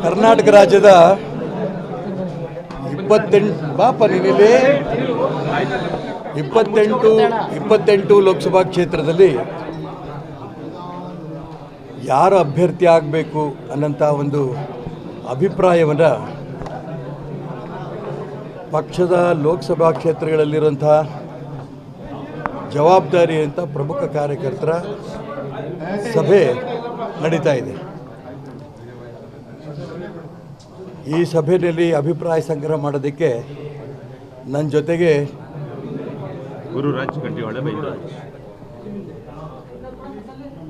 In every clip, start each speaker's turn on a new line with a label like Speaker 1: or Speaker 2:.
Speaker 1: ಕರ್ನಾಟಕ ರಾಜ್ಯದ 28 ಲೋಕಸಭಾ ಕ್ಷೇತ್ರದಲ್ಲಿ ಯಾರು ಅಭ್ಯರ್ಥಿ ಆಗಬೇಕು ಅನ್ನೋಂಥ ಒಂದು ಅಭಿಪ್ರಾಯವನ್ನು ಪಕ್ಷದ ಲೋಕಸಭಾ ಕ್ಷೇತ್ರಗಳಲ್ಲಿರುವಂಥ ಜವಾಬ್ದಾರಿ ಅಂತ ಪ್ರಮುಖ ಕಾರ್ಯಕರ್ತರ ಸಭೆ ನಡೀತಾ ಇದೆ. ಈ ಸಭೆಯಲ್ಲಿ ಅಭಿಪ್ರಾಯ ಸಂಗ್ರಹ ಮಾಡೋದಕ್ಕೆ ನನ್ನ ಜೊತೆಗೆ
Speaker 2: ಗುರುರಾಜ್ ಕಂಠಿವಾಳ ಬೈರಾಜ್.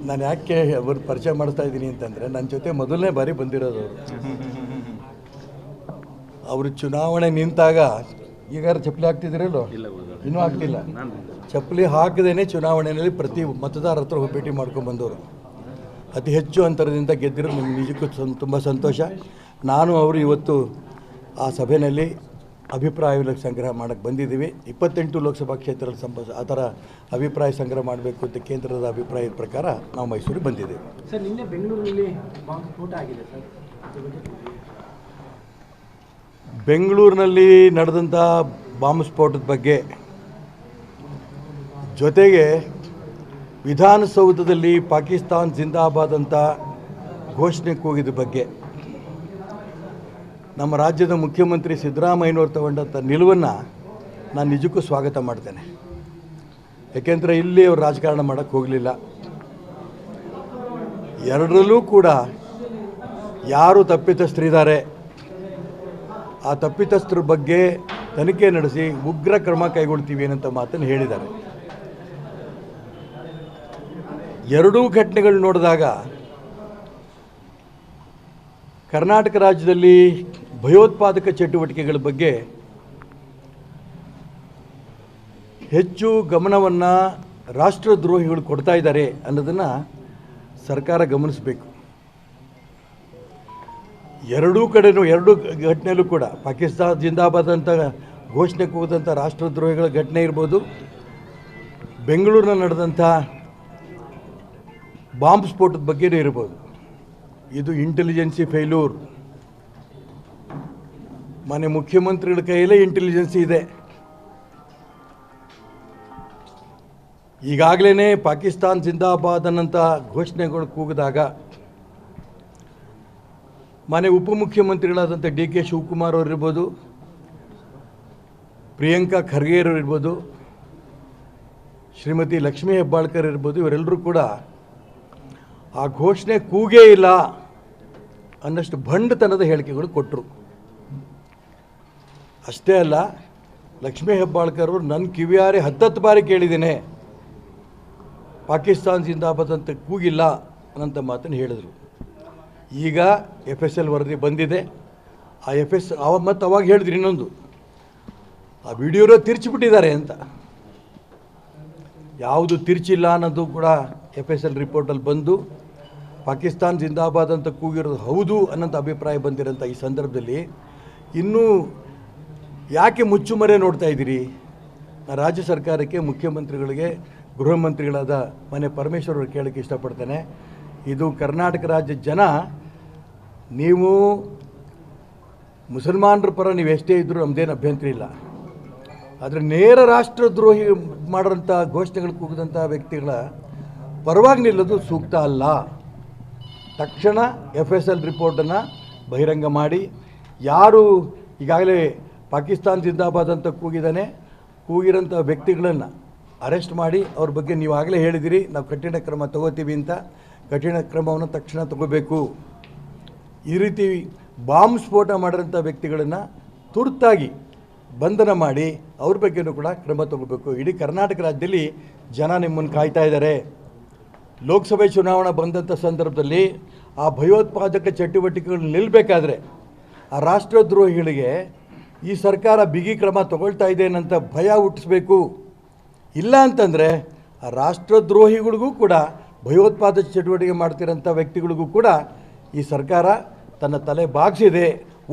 Speaker 1: ನಾನು ಯಾಕೆ ಅವ್ರು ಪರಿಚಯ ಮಾಡ್ತಾ ಇದ್ದೀನಿ ಅಂತಂದರೆ, ನನ್ನ ಜೊತೆ ಮೊದಲನೇ ಬಾರಿ ಬಂದಿರೋದು ಅವರು ಚುನಾವಣೆ ನಿಂತಾಗ. ಈಗ ಚಪ್ಪಲಿ ಹಾಕ್ತಿದ್ದೀರಲ್ಲೋ? ಇನ್ನೂ ಆಗ್ತಿಲ್ಲ. ಚಪ್ಪಲಿ ಹಾಕದೇನೆ ಚುನಾವಣೆಯಲ್ಲಿ ಪ್ರತಿ ಮತದಾರರ ಹತ್ರ ಭೇಟಿ ಮಾಡ್ಕೊಂಡು ಬಂದವರು. ಅತಿ ಹೆಚ್ಚು ಅಂತರದಿಂದ ಗೆದ್ದಿರೋ ನಿಮ್ಗೆ ನಿಜಕ್ಕೂ ತುಂಬ ಸಂತೋಷ. ನಾನು ಅವರು ಇವತ್ತು ಆ ಸಭೆಯಲ್ಲಿ ಅಭಿಪ್ರಾಯ ಸಂಗ್ರಹ ಮಾಡೋಕ್ಕೆ ಬಂದಿದ್ದೀವಿ. 28 ಲೋಕಸಭಾ ಕ್ಷೇತ್ರದಲ್ಲಿ ಆ ಥರ ಅಭಿಪ್ರಾಯ ಸಂಗ್ರಹ ಮಾಡಬೇಕು ಅಂತ ಕೇಂದ್ರದ ಅಭಿಪ್ರಾಯದ ಪ್ರಕಾರ ನಾವು ಮೈಸೂರಿಗೆ ಬಂದಿದ್ದೀವಿ.
Speaker 3: ಸರ್, ನಿನ್ನೆ ಬೆಂಗಳೂರಲ್ಲಿ ಬಾಂಬ್ ಸ್ಫೋಟ ಆಗಿದೆ ಸರ್.
Speaker 1: ಬೆಂಗಳೂರಿನಲ್ಲಿ ನಡೆದಂಥ ಬಾಂಬ್ ಸ್ಫೋಟದ ಬಗ್ಗೆ, ಜೊತೆಗೆ ವಿಧಾನಸೌಧದಲ್ಲಿ ಪಾಕಿಸ್ತಾನ್ ಜಿಂದಾಬಾದ್ ಅಂತ ಘೋಷಣೆ ಕೂಗಿದ ಬಗ್ಗೆ ನಮ್ಮ ರಾಜ್ಯದ ಮುಖ್ಯಮಂತ್ರಿ ಸಿದ್ದರಾಮಯ್ಯನವರು ತಗೊಂಡಂಥ ನಿಲುವನ್ನು ನಾನು ನಿಜಕ್ಕೂ ಸ್ವಾಗತ ಮಾಡ್ತೇನೆ. ಏಕೆಂದರೆ ಇಲ್ಲಿ ಅವರು ರಾಜಕಾರಣ ಮಾಡೋಕ್ಕೆ ಹೋಗಲಿಲ್ಲ. ಎರಡರಲ್ಲೂ ಕೂಡ ಯಾರು ತಪ್ಪಿತಸ್ಥರಿದ್ದಾರೆ ಆ ತಪ್ಪಿತಸ್ಥರ ಬಗ್ಗೆ ತನಿಖೆ ನಡೆಸಿ ಉಗ್ರ ಕ್ರಮ ಕೈಗೊಳ್ತೀವಿ ಅನ್ನೋಂಥ ಮಾತನ್ನು ಹೇಳಿದ್ದಾರೆ. ಎರಡೂ ಘಟನೆಗಳು ನೋಡಿದಾಗ ಕರ್ನಾಟಕ ರಾಜ್ಯದಲ್ಲಿ ಭಯೋತ್ಪಾದಕ ಚಟುವಟಿಕೆಗಳ ಬಗ್ಗೆ ಹೆಚ್ಚು ಗಮನವನ್ನು ರಾಷ್ಟ್ರದ್ರೋಹಿಗಳು ಕೊಡ್ತಾ ಇದ್ದಾರೆ ಅನ್ನೋದನ್ನು ಸರ್ಕಾರ ಗಮನಿಸಬೇಕು. ಎರಡೂ ಘಟನೆಯಲ್ಲೂ ಕೂಡ ಪಾಕಿಸ್ತಾನ ಜಿಂದಾಬಾದ್ ಅಂತ ಘೋಷಣೆ ಕೂದಂಥ ರಾಷ್ಟ್ರದ್ರೋಹಿಗಳ ಘಟನೆ ಇರ್ಬೋದು, ಬೆಂಗಳೂರಿನಲ್ಲಿ ನಡೆದಂಥ ಬಾಂಬ್ ಸ್ಫೋಟದ ಬಗ್ಗೆನೇ ಇರ್ಬೋದು. ಇದು ಇಂಟೆಲಿಜೆನ್ಸಿ ಫೇಲ್ಯೂರ್. ಮನೆ ಮುಖ್ಯಮಂತ್ರಿಗಳ ಕೈಯಲ್ಲೇ ಇಂಟೆಲಿಜೆನ್ಸಿ ಇದೆ. ಈಗಾಗಲೇ ಪಾಕಿಸ್ತಾನ್ ಜಿಂದಾಬಾದ್ ಅನ್ನಂಥ ಘೋಷಣೆಗಳು ಕೂಗಿದಾಗ ಮನೆ ಉಪಮುಖ್ಯಮಂತ್ರಿಗಳಾದಂಥ DK ಶಿವಕುಮಾರ್ ಅವರು ಇರ್ಬೋದು, ಪ್ರಿಯಾಂಕಾ ಖರ್ಗೆ ಅವರು ಇರ್ಬೋದು, ಶ್ರೀಮತಿ ಲಕ್ಷ್ಮೀ ಹೆಬ್ಬಾಳ್ಕರ್ ಇರ್ಬೋದು, ಇವರೆಲ್ಲರೂ ಕೂಡ ಆ ಘೋಷಣೆ ಕೂಗೇ ಇಲ್ಲ ಅನ್ನಷ್ಟು ಭಂಡತನದ ಹೇಳಿಕೆಗಳು ಕೊಟ್ಟರು. ಅಷ್ಟೇ ಅಲ್ಲ, ಲಕ್ಷ್ಮೀ ಹೆಬ್ಬಾಳ್ಕರ್ ಅವರು ನನ್ನ ಕಿವಿಯಾರೆ 10 ಬಾರಿ ಕೇಳಿದ್ದೇನೆ ಪಾಕಿಸ್ತಾನ್ ಜಿಂದಾಬಾದ್ ಅಂತ ಕೂಗಿಲ್ಲ ಅನ್ನೋಂಥ ಮಾತನ್ನು ಹೇಳಿದರು. ಈಗ FSL ವರದಿ ಬಂದಿದೆ. ಆ ಮತ್ತು ಅವಾಗ ಹೇಳಿದ್ರು ಇನ್ನೊಂದು, ಆ ವಿಡಿಯೋನ ತಿರ್ಚಿಬಿಟ್ಟಿದ್ದಾರೆ ಅಂತ. ಯಾವುದು ತಿರ್ಚಿಲ್ಲ ಅನ್ನೋದು ಕೂಡ FSL ರಿಪೋರ್ಟಲ್ಲಿ ಬಂದು ಪಾಕಿಸ್ತಾನ್ ಜಿಂದಾಬಾದ್ ಅಂತ ಕೂಗಿರೋದು ಹೌದು ಅನ್ನೋಂಥ ಅಭಿಪ್ರಾಯ ಬಂದಿರೋಂಥ ಈ ಸಂದರ್ಭದಲ್ಲಿ ಇನ್ನೂ ಯಾಕೆ ಮುಚ್ಚುಮರೆ ನೋಡ್ತಾ ಇದ್ದೀರಿ? ರಾಜ್ಯ ಸರ್ಕಾರಕ್ಕೆ, ಮುಖ್ಯಮಂತ್ರಿಗಳಿಗೆ, ಗೃಹ ಮಂತ್ರಿಗಳಾದ ಮನೆ ಪರಮೇಶ್ವರ್ ಅವರು ಕೇಳೋಕ್ಕೆ ಇಷ್ಟಪಡ್ತೇನೆ. ಇದು ಕರ್ನಾಟಕ ರಾಜ್ಯದ ಜನ, ನೀವು ಮುಸಲ್ಮಾನರ ಪರ ನೀವು ಎಷ್ಟೇ ಇದ್ದರೂ ನಮ್ಮದೇನು ಅಭ್ಯಂತರ ಇಲ್ಲ. ಆದರೆ ನೇರ ರಾಷ್ಟ್ರದ್ರೋಹಿ ಮಾಡೋಂಥ ಘೋಷಣೆಗಳು ಕೂಗಿದಂಥ ವ್ಯಕ್ತಿಗಳ ಪರವಾಗಿ ನಿಲ್ಲೋದು ಸೂಕ್ತ ಅಲ್ಲ. ತಕ್ಷಣ FSL ರಿಪೋರ್ಟನ್ನು ಬಹಿರಂಗ ಮಾಡಿ, ಯಾರು ಈಗಾಗಲೇ ಪಾಕಿಸ್ತಾನ್ ಜಿಂದಾಬಾದ್ ಅಂತ ಕೂಗಿರೋಂಥ ವ್ಯಕ್ತಿಗಳನ್ನು ಅರೆಸ್ಟ್ ಮಾಡಿ ಅವ್ರ ಬಗ್ಗೆ ನೀವು ಆಗಲೇ ಹೇಳಿದಿರಿ ನಾವು ಕಠಿಣ ಕ್ರಮ ತಗೋತೀವಿ ಅಂತ. ಕಠಿಣ ಕ್ರಮವನ್ನು ತಕ್ಷಣ ತಗೋಬೇಕು. ಈ ರೀತಿ ಬಾಂಬ್ ಸ್ಫೋಟ ಮಾಡಿರೋಂಥ ವ್ಯಕ್ತಿಗಳನ್ನು ತುರ್ತಾಗಿ ಬಂಧನ ಮಾಡಿ ಅವ್ರ ಬಗ್ಗೆಯೂ ಕೂಡ ಕ್ರಮ ತಗೋಬೇಕು. ಇಡೀ ಕರ್ನಾಟಕ ರಾಜ್ಯದಲ್ಲಿ ಜನ ನಿಮ್ಮನ್ನು ಕಾಯ್ತಾ ಇದ್ದಾರೆ. ಲೋಕಸಭೆ ಚುನಾವಣೆ ಬಂದಂಥ ಸಂದರ್ಭದಲ್ಲಿ ಆ ಭಯೋತ್ಪಾದಕ ಚಟುವಟಿಕೆಗಳು ನಿಲ್ಲಬೇಕಾದ್ರೆ ಆ ರಾಷ್ಟ್ರದ್ರೋಹಿಗಳಿಗೆ ಈ ಸರ್ಕಾರ ಬಿಗಿ ಕ್ರಮ ತಗೊಳ್ತಾ ಇದೆ ಅನ್ನೋಂಥ ಭಯ ಹುಟ್ಟಿಸ್ಬೇಕು. ಇಲ್ಲ ಅಂತಂದರೆ ಆ ರಾಷ್ಟ್ರದ್ರೋಹಿಗಳಿಗೂ ಕೂಡ, ಭಯೋತ್ಪಾದಕ ಚಟುವಟಿಕೆ ಮಾಡ್ತಿರೋಂಥ ವ್ಯಕ್ತಿಗಳಿಗೂ ಕೂಡ ಈ ಸರ್ಕಾರ ತನ್ನ ತಲೆ ಬಾಗಿಸಿದೆ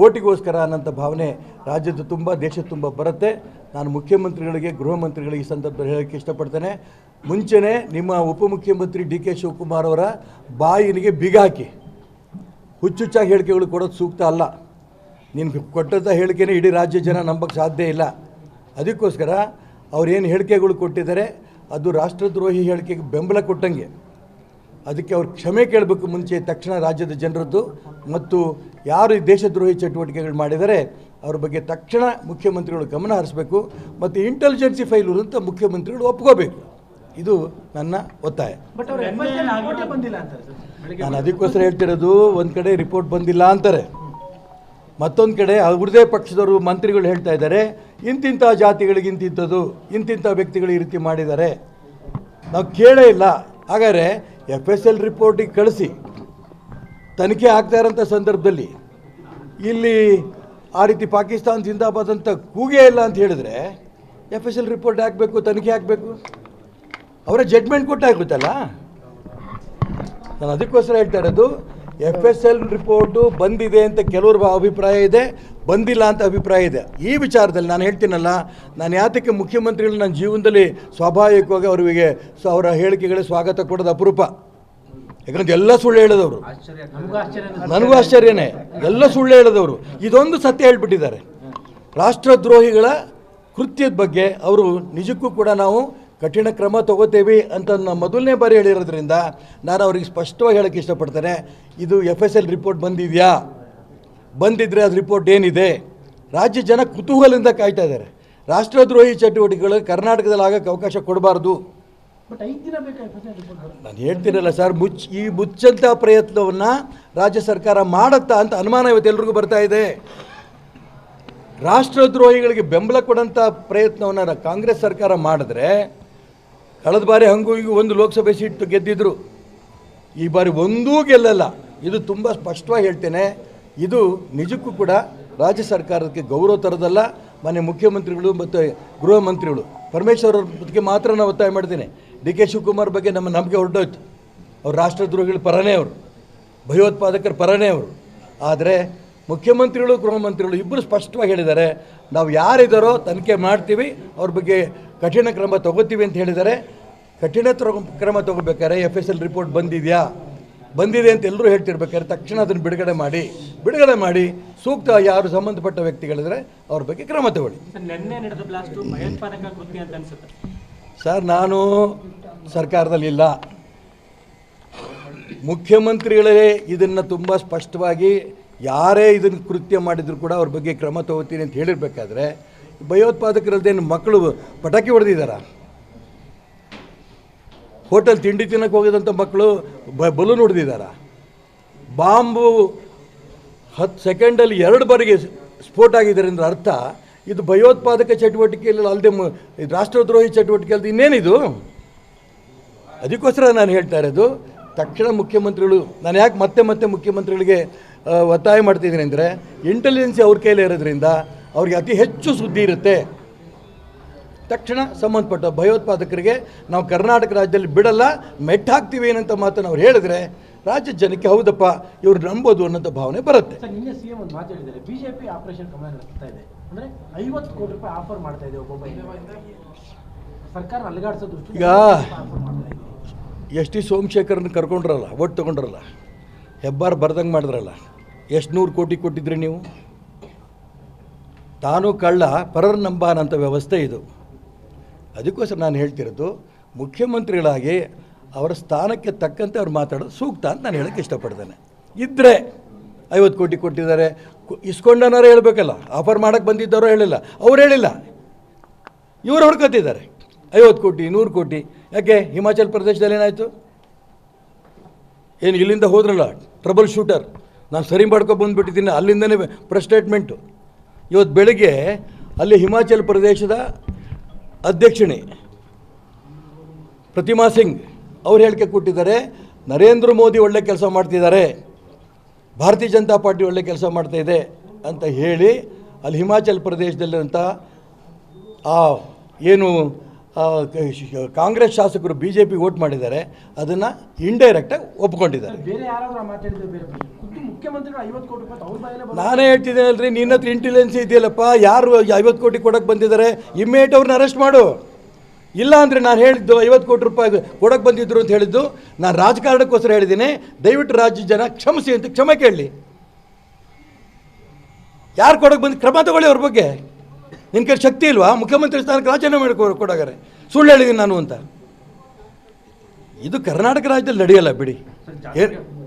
Speaker 1: ಓಟಿಗೋಸ್ಕರ ಅನ್ನೋಂಥ ಭಾವನೆ ರಾಜ್ಯದ ತುಂಬ, ದೇಶದ ತುಂಬ ಬರುತ್ತೆ. ನಾನು ಮುಖ್ಯಮಂತ್ರಿಗಳಿಗೆ, ಗೃಹ ಮಂತ್ರಿಗಳಿಗೆ ಈ ಸಂದರ್ಭದಲ್ಲಿ ಹೇಳೋಕ್ಕೆ ಇಷ್ಟಪಡ್ತೇನೆ, ಮುಂಚೆನೇ ನಿಮ್ಮ ಉಪಮುಖ್ಯಮಂತ್ರಿ DK ಶಿವಕುಮಾರ್ ಅವರ ಬಾಯಿನಿಗೆ ಬೀಗ ಹಾಕಿ ಹುಚ್ಚುಚ್ಚಾಗಿ ಹೇಳಿಕೆಗಳು ಕೊಡೋದು ಸೂಕ್ತ ಅಲ್ಲ. ನೀನು ಕೊಟ್ಟಂಥ ಹೇಳಿಕೆನೇ ಇಡೀ ರಾಜ್ಯ ಜನ ನಂಬಕ್ಕೆ ಸಾಧ್ಯ ಇಲ್ಲ. ಅದಕ್ಕೋಸ್ಕರ ಅವ್ರೇನು ಹೇಳಿಕೆಗಳು ಕೊಟ್ಟಿದ್ದಾರೆ ಅದು ರಾಷ್ಟ್ರದ್ರೋಹಿ ಹೇಳಿಕೆಗೆ ಬೆಂಬಲ ಕೊಟ್ಟಂಗೆ. ಅದಕ್ಕೆ ಅವ್ರು ಕ್ಷಮೆ ಕೇಳಬೇಕು ಮುಂಚೆ ತಕ್ಷಣ ರಾಜ್ಯದ ಜನರದ್ದು. ಮತ್ತು ಯಾರು ಈ ದೇಶದ್ರೋಹಿ ಚಟುವಟಿಕೆಗಳು ಮಾಡಿದರೆ ಅವ್ರ ಬಗ್ಗೆ ತಕ್ಷಣ ಮುಖ್ಯಮಂತ್ರಿಗಳು ಗಮನ ಹರಿಸಬೇಕು ಮತ್ತು ಇಂಟೆಲಿಜೆನ್ಸಿ ಫೈಲು ಅಂತ ಮುಖ್ಯಮಂತ್ರಿಗಳು ಒಪ್ಕೋಬೇಕು. ಇದು ನನ್ನ ಒತ್ತಾಯ.
Speaker 3: ಬಟ್ ಅವರು ರಿಪೋರ್ಟೇ ಬಂದಿಲ್ಲ ಅಂತಾರೆ ಸರ್.
Speaker 1: ನಾನು ಅದಕ್ಕೋಸ್ಕರ ಹೇಳ್ತಿರೋದು, ಒಂದು ಕಡೆ ರಿಪೋರ್ಟ್ ಬಂದಿಲ್ಲ ಅಂತಾರೆ, ಮತ್ತೊಂದು ಕಡೆ ಅವ್ರದೇ ಪಕ್ಷದವರು ಮಂತ್ರಿಗಳು ಹೇಳ್ತಾ ಇದ್ದಾರೆ ಇಂತಿಂಥ ಜಾತಿಗಳಿಗೆ ಇಂತಿಂಥದ್ದು, ಇಂತಿಂಥ ವ್ಯಕ್ತಿಗಳು ಈ ರೀತಿ ಮಾಡಿದ್ದಾರೆ. ನಾವು ಕೇಳೇ ಇಲ್ಲ. ಹಾಗಾದರೆ FSL ರಿಪೋರ್ಟಿಗೆ ಕಳಿಸಿ ತನಿಖೆ ಆಗ್ತಾ ಇರೋಂಥ ಸಂದರ್ಭದಲ್ಲಿ ಇಲ್ಲಿ ಆ ರೀತಿ ಪಾಕಿಸ್ತಾನ ಜಿಂದಾಬಾದ್ ಅಂತ ಕೂಗೇ ಇಲ್ಲ ಅಂತ ಹೇಳಿದ್ರೆ FSL ರಿಪೋರ್ಟ್ ಹಾಕಬೇಕು, ತನಿಖೆ ಹಾಕಬೇಕು, ಅವರ ಜಡ್ಮೆಂಟ್ ಕೊಟ್ಟಾಗುತ್ತಲ್ಲ. ನಾನು ಅದಕ್ಕೋಸ್ಕರ ಹೇಳ್ತಾ ಇರೋದು, FSL ರಿಪೋರ್ಟು ಬಂದಿದೆ ಅಂತ ಕೆಲವ್ರ ಅಭಿಪ್ರಾಯ ಇದೆ, ಬಂದಿಲ್ಲ ಅಂತ ಅಭಿಪ್ರಾಯ ಇದೆ. ಈ ವಿಚಾರದಲ್ಲಿ ನಾನು ಹೇಳ್ತೀನಲ್ಲ, ನಾನು ಯಾತಕ್ಕೆ ಮುಖ್ಯಮಂತ್ರಿಗಳು ನನ್ನ ಜೀವನದಲ್ಲಿ ಸ್ವಾಭಾವಿಕವಾಗಿ ಅವರಿಗೆ ಅವರ ಹೇಳಿಕೆಗಳಿಗೆ ಸ್ವಾಗತ ಕೊಡೋದು ಅಪರೂಪ. ಯಾಕಂದ್ರೆ ಎಲ್ಲ ಸುಳ್ಳು ಹೇಳೋದವರು, ನನಗೂ ಆಶ್ಚರ್ಯನೇ, ಎಲ್ಲ ಸುಳ್ಳು ಹೇಳೋದವರು. ಇದೊಂದು ಸತ್ಯ ಹೇಳ್ಬಿಟ್ಟಿದ್ದಾರೆ. ರಾಷ್ಟ್ರದ್ರೋಹಿಗಳ ಕೃತ್ಯದ ಬಗ್ಗೆ ಅವರು ನಿಜಕ್ಕೂ ಕೂಡ ನಾವು ಕಠಿಣ ಕ್ರಮ ತಗೋತೇವೆ ಅಂತ ಮೊದಲನೇ ಬಾರಿ ಹೇಳಿರೋದ್ರಿಂದ ನಾನು ಅವ್ರಿಗೆ ಸ್ಪಷ್ಟವಾಗಿ ಹೇಳೋಕ್ಕೆ ಇಷ್ಟಪಡ್ತೇನೆ. ಇದು FSL ರಿಪೋರ್ಟ್ ಬಂದಿದೆಯಾ, ಬಂದಿದ್ದರೆ ಅದು ರಿಪೋರ್ಟ್ ಏನಿದೆ, ರಾಜ್ಯ ಜನ ಕುತೂಹಲದಿಂದ ಕಾಯ್ತಾ ಇದ್ದಾರೆ. ರಾಷ್ಟ್ರದ್ರೋಹಿ ಚಟುವಟಿಕೆಗಳು ಕರ್ನಾಟಕದಲ್ಲಿ ಆಗೋಕ್ಕೆ ಅವಕಾಶ ಕೊಡಬಾರ್ದು.
Speaker 3: ಬಟ್ 5 ದಿನ ಬೇಕಾ FSL ರಿಪೋರ್ಟ್?
Speaker 1: ನಾನು ಹೇಳ್ತೀನಲ್ಲ ಸರ್, ಈ ಮುಚ್ಚಂಥ ಪ್ರಯತ್ನವನ್ನು ರಾಜ್ಯ ಸರ್ಕಾರ ಮಾಡುತ್ತಾ ಅಂತ ಅನುಮಾನ ಇವತ್ತು ಎಲ್ರಿಗೂ ಬರ್ತಾ ಇದೆ. ರಾಷ್ಟ್ರದ್ರೋಹಿಗಳಿಗೆ ಬೆಂಬಲ ಕೊಡೋಂಥ ಪ್ರಯತ್ನವನ್ನು ಕಾಂಗ್ರೆಸ್ ಸರ್ಕಾರ ಮಾಡಿದ್ರೆ, ಕಳೆದ ಬಾರಿ ಹಂಗೂ ಈಗ ಒಂದು ಲೋಕಸಭೆ ಸೀಟ್ ಗೆದ್ದಿದ್ರು, ಈ ಬಾರಿ ಒಂದೂ ಗೆಲ್ಲಲ್ಲ. ಇದು ತುಂಬ ಸ್ಪಷ್ಟವಾಗಿ ಹೇಳ್ತೇನೆ. ಇದು ನಿಜಕ್ಕೂ ಕೂಡ ರಾಜ್ಯ ಸರ್ಕಾರಕ್ಕೆ ಗೌರವ ತರೋದಲ್ಲ. ಮಾನ್ಯ ಮುಖ್ಯಮಂತ್ರಿಗಳು ಮತ್ತು ಗೃಹ ಮಂತ್ರಿಗಳು ಪರಮೇಶ್ವರ್ ಅವ್ರ ಬಗ್ಗೆ ಮಾತ್ರ ನಾನು ಒತ್ತಾಯ ಮಾಡ್ತೀನಿ. DK ಶಿವಕುಮಾರ್ ಬಗ್ಗೆ ನಮ್ಮ ನಂಬಿಕೆ ಹೊರಟೋಯ್ತು. ಅವ್ರು ರಾಷ್ಟ್ರದ್ರೋಹಿಗಳ ಪರನೇ, ಅವರು ಭಯೋತ್ಪಾದಕರ ಪರನೇ ಅವರು. ಆದರೆ ಮುಖ್ಯಮಂತ್ರಿಗಳು ಗೃಹ ಮಂತ್ರಿಗಳು ಇಬ್ಬರು ಸ್ಪಷ್ಟವಾಗಿ ಹೇಳಿದ್ದಾರೆ, ನಾವು ಯಾರಿದ್ದಾರೋ ತನಿಖೆ ಮಾಡ್ತೀವಿ, ಅವ್ರ ಬಗ್ಗೆ ಕಠಿಣ ಕ್ರಮ ತಗೋತೀವಿ ಅಂತ ಹೇಳಿದ್ದಾರೆ. ಕಠಿಣ ಕ್ರಮ ತಗೋಬೇಕಾದ್ರೆ FSL ರಿಪೋರ್ಟ್ ಬಂದಿದೆಯಾ, ಬಂದಿದೆ ಅಂತ ಎಲ್ಲರೂ ಹೇಳ್ತಿರ್ಬೇಕಾದ್ರೆ ತಕ್ಷಣ ಅದನ್ನು ಬಿಡುಗಡೆ ಮಾಡಿ ಸೂಕ್ತ ಯಾರು ಸಂಬಂಧಪಟ್ಟ ವ್ಯಕ್ತಿಗಳಿದ್ರೆ ಅವ್ರ ಬಗ್ಗೆ ಕ್ರಮ ತಗೊಳ್ಳಿ.
Speaker 3: ನಿನ್ನೆ ನಡೆದ ಬ್ಲಾಸ್ಟು ಭಯೋತ್ಪಾದಕ ಕೃತ್ಯ ಅಂತ ಅನ್ಸುತ್ತೆ
Speaker 1: ಸರ್. ನಾನು ಸರ್ಕಾರದಲ್ಲಿಲ್ಲ, ಮುಖ್ಯಮಂತ್ರಿಗಳೇ ಇದನ್ನು ತುಂಬ ಸ್ಪಷ್ಟವಾಗಿ ಯಾರೇ ಇದನ್ನು ಕೃತ್ಯ ಮಾಡಿದ್ರು ಕೂಡ ಅವ್ರ ಬಗ್ಗೆ ಕ್ರಮ ತಗೋತೀನಿ ಅಂತ ಹೇಳಿರ್ಬೇಕಾದ್ರೆ, ಭಯೋತ್ಪಾದಕರದ್ದೇನು ಮಕ್ಕಳು ಪಟಾಕಿ ಹೊಡೆದಿದ್ದಾರ? ಹೋಟೆಲ್ ತಿಂಡಿ ತಿನ್ನಕ್ಕೆ ಹೋಗಿದಂಥ ಮಕ್ಕಳು ಬಲೂನ್ ಹೊಡೆದಿದ್ದಾರ? ಬಾಂಬು 10 ಸೆಕೆಂಡಲ್ಲಿ 2 ಬಾರಿಗೆ ಸ್ಫೋಟ ಆಗಿದ್ದಾರೆ ಅಂದ್ರೆ ಅರ್ಥ ಇದು ಭಯೋತ್ಪಾದಕ ಚಟುವಟಿಕೆಯಲ್ಲಿ ಅಲ್ಲದೆ ರಾಷ್ಟ್ರದ್ರೋಹಿ ಚಟುವಟಿಕೆ ಅಲ್ಲದೆ ಇನ್ನೇನಿದು? ಅದಕ್ಕೋಸ್ಕರ ನಾನು ಹೇಳ್ತಾ ಇರೋದು, ತಕ್ಷಣ ಮುಖ್ಯಮಂತ್ರಿಗಳು, ನಾನು ಯಾಕೆ ಮತ್ತೆ ಮುಖ್ಯಮಂತ್ರಿಗಳಿಗೆ ಒತ್ತಾಯ ಮಾಡ್ತಿದ್ದೀನಿ ಅಂದರೆ, ಇಂಟೆಲಿಜೆನ್ಸಿ ಅವ್ರ ಕೈಲೇ ಇರೋದ್ರಿಂದ ಅವ್ರಿಗೆ ಅತಿ ಹೆಚ್ಚು ಸುದ್ದಿ ಇರುತ್ತೆ. ತಕ್ಷಣ ಸಂಬಂಧಪಟ್ಟ ಭಯೋತ್ಪಾದಕರಿಗೆ ನಾವು ಕರ್ನಾಟಕ ರಾಜ್ಯದಲ್ಲಿ ಬಿಡಲ್ಲ, ಮೆಟ್ಟಾಕ್ತೀವಿ ಏನಂತ ಮಾತನ್ನು ಅವ್ರು ಹೇಳಿದ್ರೆ ರಾಜ್ಯ ಜನಕ್ಕೆ ಹೌದಪ್ಪ ಇವ್ರು ನಂಬೋದು ಅನ್ನೋಂಥ ಭಾವನೆ ಬರುತ್ತೆ.
Speaker 3: ಸರ್, ನಿನ್ನೆ CM ಒಂದು ಮಾತು ಹೇಳಿದ್ದಾರೆ, BJP ಆಪರೇಷನ್ ಕಮಲ ನಡೆಸ್ತಾ ಇದೆ ಅಂದರೆ 50 ಕೋಟಿ ರೂಪಾಯಿ ಆಫರ್ ಮಾಡ್ತಾ ಇದೆ ಒಬ್ಬೊಬ್ಬ ಸರ್ಕಾರ ಅಲುಗಾಡಿಸೋದು.
Speaker 1: ಈಗ ಎಸ್ ಟಿ ಸೋಮಶೇಖರನ್ನ ಕರ್ಕೊಂಡ್ರಲ್ಲ, ಒಟ್ಟು ತೊಗೊಂಡ್ರಲ್ಲ, ಹೆಬ್ಬಾರ್ ಬರ್ದಂಗೆ ಮಾಡಿದ್ರಲ್ಲ, ಎಷ್ಟು 100 ಕೋಟಿ ಕೊಟ್ಟಿದ್ರಿ ನೀವು? ತಾನು ಕಳ್ಳ ಪರರ ನಂಬಾನಂಥ ವ್ಯವಸ್ಥೆ ಇದು. ಅದಕ್ಕೋಸ್ಕರ ನಾನು ಹೇಳ್ತಿರೋದು, ಮುಖ್ಯಮಂತ್ರಿಗಳಾಗಿ ಅವರ ಸ್ಥಾನಕ್ಕೆ ತಕ್ಕಂತೆ ಅವ್ರು ಮಾತಾಡೋದು ಸೂಕ್ತ ಅಂತ ನಾನು ಹೇಳೋಕ್ಕೆ ಇಷ್ಟಪಡ್ತೇನೆ. ಇದ್ದರೆ 50 ಕೋಟಿ ಕೊಟ್ಟಿದ್ದಾರೆ, ಇಸ್ಕೊಂಡನಾರು ಹೇಳಬೇಕಲ್ಲ, ಆಫರ್ ಮಾಡೋಕ್ಕೆ ಬಂದಿದ್ದಾರೋ ಹೇಳಿಲ್ಲ, ಅವ್ರು ಹೇಳಿಲ್ಲ, ಇವರು ಹೊಡ್ಕೊತಿದ್ದಾರೆ 50 ಕೋಟಿ 100 ಕೋಟಿ. ಯಾಕೆ ಹಿಮಾಚಲ ಪ್ರದೇಶದಲ್ಲಿ ಏನಾಯಿತು? ಏನು ಇಲ್ಲಿಂದ ಹೋದ್ರಲ್ಲ ಟ್ರಬಲ್ ಶೂಟರ್, ನಾನು ಸರಿ ಮಾಡ್ಕೊಬಂದುಬಿಟ್ಟಿದ್ದೀನಿ, ಅಲ್ಲಿಂದನೇ ಪ್ರೆಸ್ ಸ್ಟೇಟ್ಮೆಂಟು. ಇವತ್ತು ಬೆಳಗ್ಗೆ ಅಲ್ಲಿ ಹಿಮಾಚಲ ಪ್ರದೇಶದ ಅಧ್ಯಕ್ಷಣೆ ಪ್ರತಿಮಾ ಸಿಂಗ್ ಅವ್ರು ಹೇಳಿಕೆ ಕೊಟ್ಟಿದ್ದಾರೆ, ನರೇಂದ್ರ ಮೋದಿ ಒಳ್ಳೆ ಕೆಲಸ ಮಾಡ್ತಿದ್ದಾರೆ, ಭಾರತೀಯ ಜನತಾ ಪಾರ್ಟಿ ಒಳ್ಳೆ ಕೆಲಸ ಮಾಡ್ತಾಯಿದೆ ಅಂತ ಹೇಳಿ ಅಲ್ಲಿ ಹಿಮಾಚಲ ಪ್ರದೇಶದಲ್ಲಿರುವಂಥ ಏನು ಕಾಂಗ್ರೆಸ್ ಶಾಸಕರು BJP ವೋಟ್ ಮಾಡಿದ್ದಾರೆ, ಅದನ್ನು ಇಂಡೈರೆಕ್ಟಾಗಿ ಒಪ್ಕೊಂಡಿದ್ದಾರೆ.
Speaker 3: ಬೇರೆ ಯಾರಾದರೂ ಮಾತಾಡಿದ್ರೆ ಬೇರೆ ಮುಖ್ಯಮಂತ್ರಿಗಳು 50 ಕೋಟಿ ರೂಪಾಯಿ ಅವ್ರ ಬಾಯಲ್ಲೇ
Speaker 1: ನಾನೇ ಹೇಳ್ತಿದ್ದೇನಲ್ರಿ, ನಿನ್ನ ಹತ್ರ ಇಂಟೆಲಿಜೆನ್ಸಿ ಇದೆಯಲ್ಲಪ್ಪ, ಯಾರು 50 ಕೋಟಿ ಕೊಡೋಕ್ಕೆ ಬಂದಿದ್ದಾರೆ, ಇಮ್ಮಿಡಿಯೇಟ್ ಅವ್ರನ್ನ ಅರೆಸ್ಟ್ ಮಾಡು. ಇಲ್ಲ ಅಂದರೆ ನಾನು ಹೇಳಿದ್ದು 50 ಕೋಟಿ ರೂಪಾಯಿ ಕೊಡೋಕ್ಕೆ ಬಂದಿದ್ದರು ಅಂತ ಹೇಳಿದ್ದು ನಾನು ರಾಜಕಾರಣಕ್ಕೋಸ್ಕರ ಹೇಳಿದ್ದೀನಿ. ದಯವಿಟ್ಟು ರಾಜ್ಯ ಜನ ಕ್ಷಮಿಸಿ ಅಂತ ಕ್ಷಮೆ ಕೇಳಲಿ. ಯಾರು ಕೊಡೋಕ್ಕೆ ಬಂದು ಕ್ರಮ ತಗೊಳ್ಳಿ ಅವ್ರ ಬಗ್ಗೆ. ನಿನ್ನ ಕೈ ಶಕ್ತಿ ಇಲ್ವಾ ಮುಖ್ಯಮಂತ್ರಿ ಸ್ಥಾನಕ್ಕೆ ರಾಜೀನಾಮೆ ಮಾಡಿ ಕೊಡೋಗಾರೆ? ಸುಳ್ಳು ಹೇಳಿದ್ದೀನಿ ನಾನು ಅಂತ. ಇದು ಕರ್ನಾಟಕ ರಾಜ್ಯದಲ್ಲಿ ನಡೆಯಲ್ಲ ಬಿಡಿ.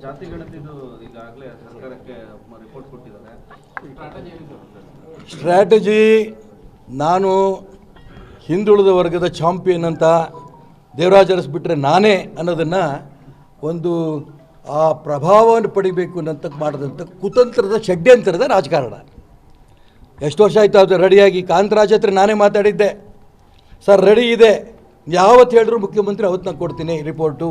Speaker 2: ಜಾತಿ ಗಣತಿದು ಈಗಾಗಲೇ ಸರ್ಕಾರಕ್ಕೆ ರಿಪೋರ್ಟ್ ಕೊಟ್ಟಿದ್ದಾರೆ.
Speaker 1: ಸ್ಟ್ರಾಟಜಿ ನಾನು ಹಿಂದುಳಿದ ವರ್ಗದ ಚಾಂಪಿಯನ್ ಅಂತ ದೇವರಾಜ್ ಅರಸ್ ಬಿಟ್ಟರೆ ನಾನೇ ಅನ್ನೋದನ್ನು ಒಂದು ಆ ಪ್ರಭಾವವನ್ನು ಪಡಿಬೇಕು ಅನ್ನಂತ ಮಾಡಿದಂಥ ಕುತಂತ್ರದ ಷಡ್ಯಂತ್ರದ ರಾಜಕಾರಣ. ಎಷ್ಟು ವರ್ಷ ಆಯಿತು ಅದು ರೆಡಿಯಾಗಿ? ಕಾಂತರಾಜ್ ಹತ್ರ ನಾನೇ ಮಾತಾಡಿದ್ದೆ, ಸರ್ ರೆಡಿ ಇದೆ, ಯಾವತ್ತು ಹೇಳಿದ್ರು ಮುಖ್ಯಮಂತ್ರಿ ಅವತ್ತು ನಾನು ಕೊಡ್ತೀನಿ ರಿಪೋರ್ಟು.